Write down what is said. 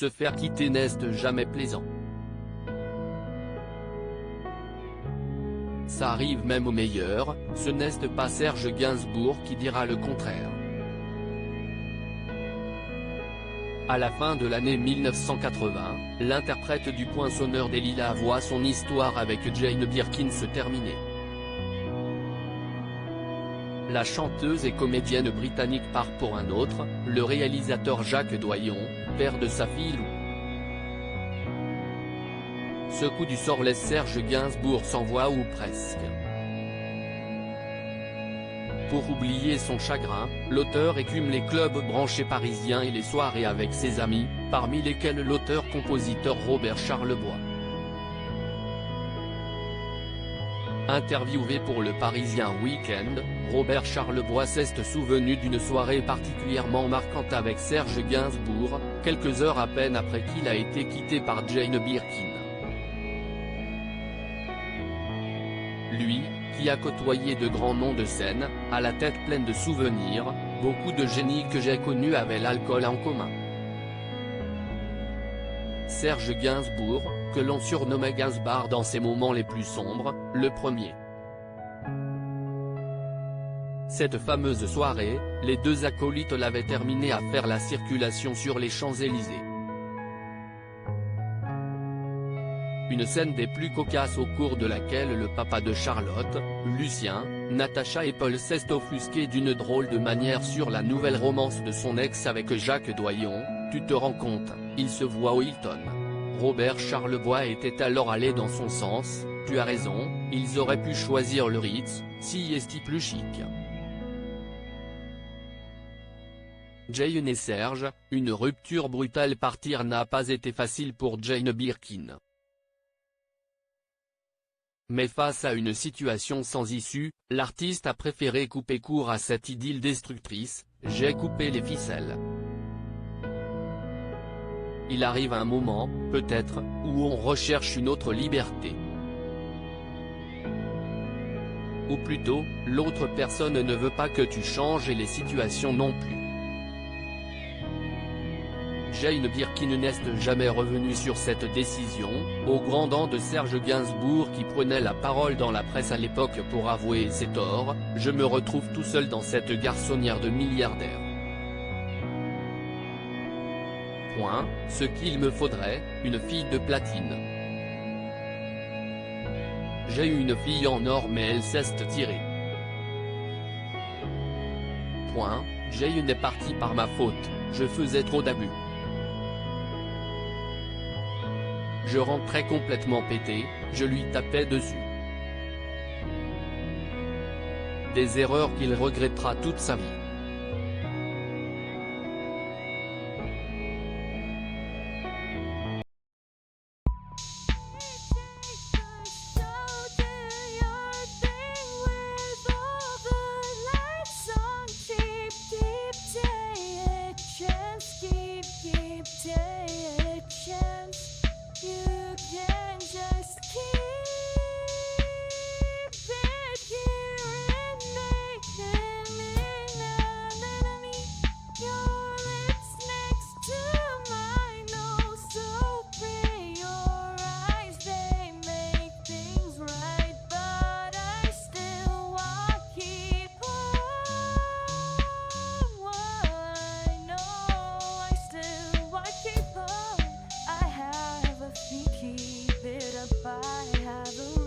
se faire quitter n'est jamais plaisant. Ça arrive même au meilleur, ce n'est pas Serge Gainsbourg qui dira le contraire. À la fin de l'année 1980, l'interprète du Poinçonneur des Lilas voit son histoire avec Jane Birkin se terminer. La chanteuse et comédienne britannique part pour un autre, le réalisateur Jacques Doyon, père de sa fille Lou. Ce coup du sort laisse Serge Gainsbourg sans voix ou presque. Pour oublier son chagrin, l'auteur écume les clubs branchés parisiens et les soirées avec ses amis, parmi lesquels l'auteur-compositeur Robert Charlebois. Interviewé pour le Parisien Week-end, Robert Charlebois s'est souvenu d'une soirée particulièrement marquante avec Serge Gainsbourg, quelques heures à peine après qu'il a été quitté par Jane Birkin. Lui, qui a côtoyé de grands noms de scène, a la tête pleine de souvenirs, beaucoup de génies que j'ai connus avaient l'alcool en commun. Serge Gainsbourg, que l'on surnommait Gainsbar dans ses moments les plus sombres, le premier. Cette fameuse soirée, les deux acolytes l'avaient terminé à faire la circulation sur les Champs-Élysées. Une scène des plus cocasses au cours de laquelle le papa de Charlotte, Lucien, Natacha et Paul s'est offusqué d'une drôle de manière sur la nouvelle romance de son ex avec Jacques Doyon. Tu te rends compte, il se voit au Hilton. Robert Charlebois était alors allé dans son sens, tu as raison, ils auraient pu choisir le Ritz, si est plus chic. Jane et Serge, une rupture brutale. Partir n'a pas été facile pour Jane Birkin. Mais face à une situation sans issue, l'artiste a préféré couper court à cette idylle destructrice. J'ai coupé les ficelles. Il arrive un moment, peut-être, où on recherche une autre liberté. Ou plutôt, l'autre personne ne veut pas que tu changes et les situations non plus. Jane Birkin n'est jamais revenue sur cette décision, au grand dam de Serge Gainsbourg qui prenait la parole dans la presse à l'époque pour avouer ses torts. Je me retrouve tout seul dans cette garçonnière de milliardaire. Point, ce qu'il me faudrait, une fille de platine. J'ai eu une fille en or mais elle s'est tirée. Point, Jane est partie par ma faute, je faisais trop d'abus. Je rentrais complètement pété, je lui tapais dessus. Des erreurs qu'il regrettera toute sa vie. Keep it up, I have a